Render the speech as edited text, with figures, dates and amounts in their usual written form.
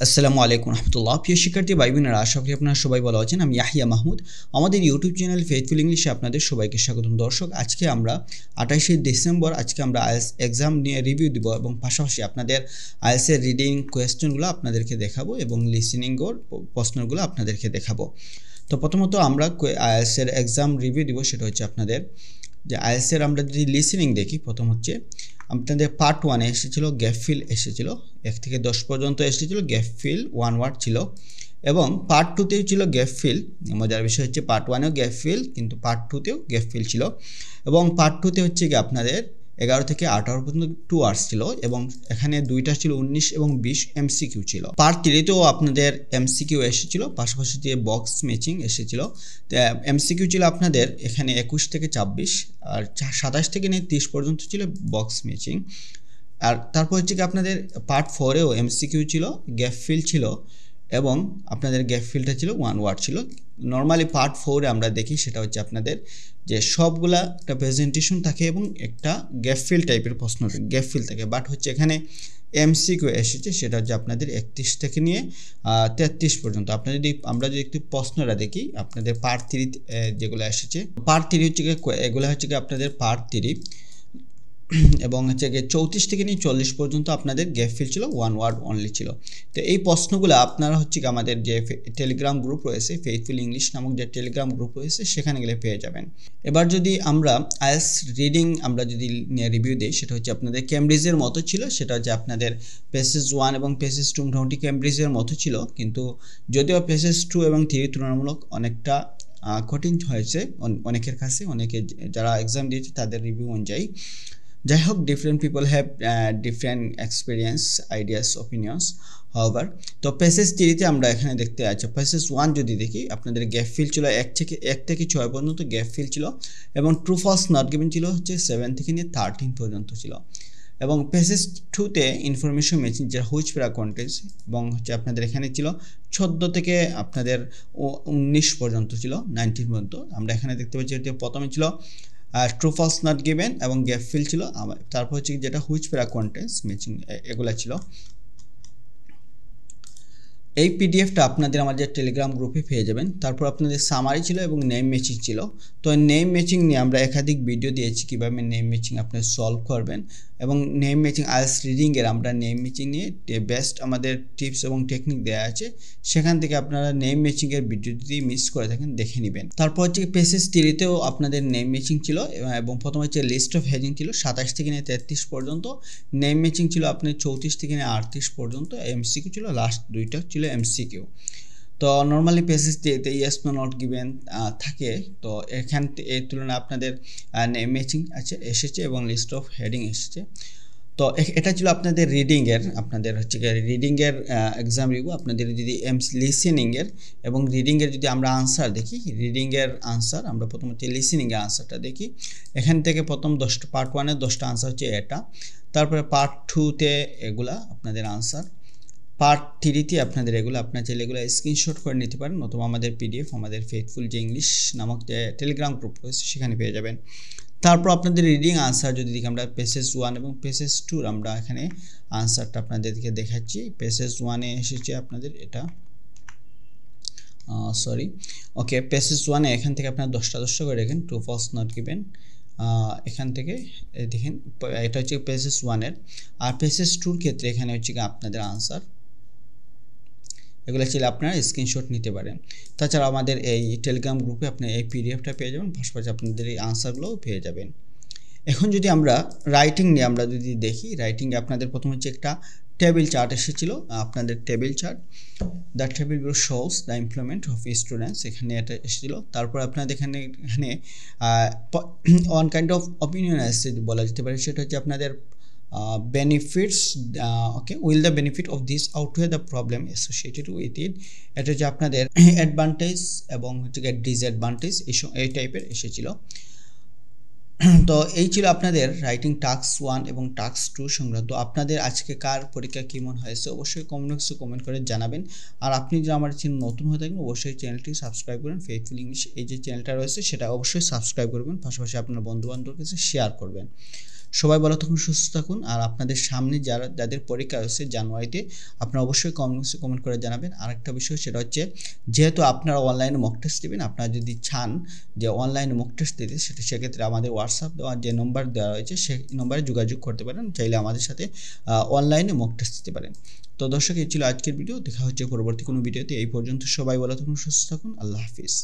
আসসালামু আলাইকুম রহমতুল্লাহ। প্রিয় শিক্ষার্থী ভাই বোনেরা, আশা করি আপনারা সবাই ভালো আছেন। আমি ইয়াহিয়া মাহমুদ। আমাদের ইউটিউব চ্যানেল ফেথফুল ইংলিশে আপনাদের সবাইকে স্বাগতম। দর্শক, আজকে আমরা 28শে ডিসেম্বর আমরা আইএলটিএস এক্সাম নিয়ে রিভিউ দিব এবং পাশাপাশি আপনাদের আইএলটিএস রিডিং কোয়েশ্চেনগুলো আপনাদেরকে দেখাবো এবং লিসেনিংয়ের প্রশ্নগুলো আপনাদেরকে দেখাবো। তো প্রথমত আমরা আইএলটিএস এক্সাম রিভিউ দিব, সেটা হচ্ছে আপনাদের যে আইএলটিএস আমরা যদি লিসেনিং দেখি, প্রথম হচ্ছে আপনাদের পার্ট 1-এ এসেছিল গ্যাপ ফিল এসেছিল, 1 থেকে 10 পর্যন্ত এসেছিল গ্যাপ ফিল 1 ওয়ার্ড ছিল, এবং পার্ট 2তেও ছিল গ্যাপ ফিল। মজার বিষয় হচ্ছে পার্ট 1এও গ্যাপ ফিল, কিন্তু পার্ট 2তেও গ্যাপ ফিল ছিল, এবং পার্ট 2তে হচ্ছে কি আপনাদের 11 থেকে 18 পর্যন্ত 2 আওয়ার্স ছিল, এবং এখানে দুইটা ছিল 19 এবং 20 এমসিকিউ ছিল। পার্ট 3তেও আপনাদের এমসিকিউ এসেছিল, পাশাপাশি যে বক্স ম্যাচিং এসেছিল। এমসিকিউ ছিল আপনাদের এখানে 21 থেকে 26, আর 27 থেকে নিয়ে 30 পর্যন্ত ছিল বক্স ম্যাচিং। আর তারপর হচ্ছে কি আপনাদের পার্ট 4এও এমসিকিউ ছিল, গ্যাপ ফিল ছিল, এবং আপনাদের গ্যাপ ফিলটা ছিল 1 ওয়ার্ড ছিল। নর্মালি পার্ট 4-এ আমরা দেখি সেটা হচ্ছে আপনাদের যে সবগুলা একটা প্রেজেন্টেশন থাকে এবং একটা গ্যাপ ফিল টাইপের প্রশ্ন গ্যাপ ফিল থাকে, বাট হচ্ছে এখানে এমসিকিউ এসেছে, সেটা হচ্ছে আপনাদের 31 থেকে নিয়ে 33 পর্যন্ত। আমরা যদি একটু প্রশ্নটা দেখি, আপনাদের পার্ট 3 যেগুলো এসেছে, পার্ট 3 হচ্ছে এগুলো হচ্ছে আপনাদের পার্ট 3, এবং হচ্ছে 34 থেকে নিয়ে 40 পর্যন্ত আপনাদের গ্যাপ ফিল ছিল, 1 ওয়ার্ড অনলি ছিল। তো এই প্রশ্নগুলো আপনারা হচ্ছে আমাদের যে টেলিগ্রাম গ্রুপ রয়েছে, ফেথফুল ইংলিশ নামক যে টেলিগ্রাম গ্রুপ রয়েছে, সেখানে গেলে পেয়ে যাবেন। এবার যদি আমরা আইএলটিএস রিডিং আমরা যদি রিভিউ দিই, সেটা হচ্ছে আপনাদের ক্যামব্রিজের মতো ছিল। সেটা হচ্ছে আপনাদের পেসেজ 1 এবং পেসেজ 2 মোটামুটি ক্যামব্রিজের মতো ছিল, কিন্তু যদিও পেসেজ 2 এবং 3 তুলনামূলক অনেকটা কঠিন হয়েছে অনেকের কাছে, অনেকে যারা এক্সাম দিয়েছে তাদের রিভিউ অনুযায়ী। যাই হোক, different people have different experience, ideas, opinions. হাওয়ার তো পেসেজ 3-তে আমরা এখানে দেখতে আছি, পেসেজ 1 যদি দেখি, আপনাদের গ্যাপ ফিল ছিল 1 থেকে 6 পর্যন্ত গ্যাপ ফিল ছিল, এবং ট্রু ফলস নট গিভেন ছিল হচ্ছে 7 থেকে নিয়ে 13 পর্যন্ত ছিল। এবং পেসেজ 2-তে ইনফরমেশন ম্যাচিং যেটা হুইচ প্যারা কন্টেন্টস, এবং হচ্ছে আপনাদের এখানে ছিল 14 থেকে আপনাদের 19 পর্যন্ত ছিল, 19 পর্যন্ত। আমরা এখানে দেখতে পাচ্ছি যে প্রথমে ছিল ট্রু ফলস নট গিভেন এবং গ্যাপ ফিল ছিল, তারপর হচ্ছে যেটা হুইচ প্যারা কন্টেন্টস ম্যাচিং, এগুলা ছিল। এই পিডিএফটা আপনাদের আমাদের টেলিগ্রাম গ্রুপে পেয়ে যাবেন। তারপর আপনাদের সামারি ছিল এবং নেম ম্যাচিং ছিল। তো নেম ম্যাচিং নিয়ে আমরা একাধিক ভিডিও দিয়েছি কীভাবে নেম ম্যাচিং আপনি সলভ করবেন, এবং নেম ম্যাচিং আইএলটিএস রিডিংয়ের আমরা নেম ম্যাচিং নিয়ে বেস্ট আমাদের টিপস এবং টেকনিক দেওয়া আছে, সেখান থেকে আপনারা নেম ম্যাচিংয়ের ভিডিও যদি মিস করে থাকেন দেখে নেবেন। তারপর হচ্ছে পেসেজ 3-তেও আপনাদের নেম ম্যাচিং ছিল, এবং প্রথমে হচ্ছে লিস্ট অফ হেডিং ছিল 27 থেকে নিয়ে 33 পর্যন্ত, নেম ম্যাচিং ছিল আপনার 34 থেকে নিয়ে 38 পর্যন্ত, এমসিকিউ ছিল লাস্ট দুইটা ছিল এমসিকিউ। তো নর্মালি পেসেজ 3-তে ইয়েস নো নট গিভেন থাকে, তো এখান এই তুলনায় আপনাদের নেম ম্যাচিং এসেছে এবং লিস্ট অফ হেডিং এসেছে। তো এটা ছিল আপনাদের রিডিংয়ের, আপনাদের হচ্ছে রিডিংয়ের এক্সাম রিভিউ। আপনাদের যদি লিসেনিংয়ের এবং রিডিংয়ের যদি আমরা আনসার দেখি, রিডিংয়ের আনসার আমরা প্রথমত লিসেনিংয়ের আনসারটা দেখি। এখান থেকে প্রথম 10টা পার্ট 1-এর 10টা আনসার হচ্ছে এটা, তারপরে পার্ট 2-তে এগুলা আপনাদের আনসার, পার্ট 3-তে আপনাদের এগুলো আপনার চাইলে এগুলো স্ক্রিনশট করে নিতে পারেন, অথবা আমাদের পিডিএফ আমাদের ফেথফুল যে ইংলিশ নামক যে টেলিগ্রাম গ্রুপ রয়েছে সেখানে পেয়ে যাবেন। তারপর আপনাদের রিডিং আনসার যদি দেখি, আমরা পেসেজ 1 এবং পেসেজ 2 আমরা এখানে আনসারটা আপনাদেরকে দেখাচ্ছি। পেসেজ 1-এ এসেছে আপনাদের এটা, ওকে, পেসেজ 1-এ এখান থেকে আপনারা 10টা করে দেখেন, ট্রু ফলস নট গিভেন, এখান থেকে দেখেন এটা হচ্ছে পেসেজ 1-এর। আর পেসেজ 2-র ক্ষেত্রে এখানে হচ্ছে আপনাদের আনসার, এগুলো চাইলে আপনারা স্ক্রিনশট নিতে পারেন। তাছাড়া আমাদের এই টেলিগ্রাম গ্রুপে আপনি এই পিডিএফটা পেয়ে যাবেন, পাশাপাশি আপনাদের এই আনসারগুলোও পেয়ে যাবেন। এখন যদি আমরা রাইটিং নিয়ে আমরা যদি দেখি, রাইটিংয়ে আপনাদের প্রথম হচ্ছে একটা টেবিল চার্ট এসেছিল, আপনাদের table chart, the table shows the employment of students, এখানে এটা এসেছিল। তারপর আপনাদের এখানে ওয়ান কাইন্ড অফ অপিনিয়ন এসে বলা যেতে পারে, সেটা হচ্ছে আপনাদের benefits, okay, will the benefit of this outweigh the problem associated with it, এটা হচ্ছে আপনাদের অ্যাডভান্টেজ এবং হচ্ছে ডিসঅ্যাডভান্টেজ এই টাইপের এসেছিল। তো এই ছিল আপনাদের রাইটিং টাস্ক 1 এবং টাস্ক 2 সংক্রান্ত। আপনাদের আজকে কার পরীক্ষা কেমন হয়েছে অবশ্যই কমেন্ট করে জানাবেন। আর আপনি যদি আমার চ্যানেল নতুন হয়ে থাকেন অবশ্যই চ্যানেলটি সাবস্ক্রাইব করুন। ফেথফুল ইংলিশ এই যে চ্যানেলটা রয়েছে সেটা অবশ্যই সাবস্ক্রাইব করবেন, পাশাপাশি আপনার বন্ধুবান্ধবের কাছে শেয়ার করবেন। সবাই ভালো থাকুন, সুস্থ থাকুন। আর আপনাদের সামনে যাদের পরীক্ষা হচ্ছে জানুয়ারিতে, আপনারা অবশ্যই কমেন্ট করে জানাবেন। আরেকটা বিষয় সেটা হচ্ছে, যেহেতু আপনারা অনলাইনে মক টেস্ট দেবেন, আপনারা যদি চান যে অনলাইনে মক টেস্ট দিতে, সেক্ষেত্রে আমাদের হোয়াটসঅ্যাপ দেওয়ার যে নম্বর দেওয়া রয়েছে সেই নম্বরে যোগাযোগ করতে পারেন। চাইলে আমাদের সাথে অনলাইনে মক টেস্ট দিতে পারেন। তো দর্শক, এই ছিল আজকের ভিডিও। দেখা হচ্ছে পরবর্তী কোনো ভিডিওতে। এই পর্যন্ত সবাই ভালো থাকুন, সুস্থ থাকুন। আল্লাহ হাফিজ।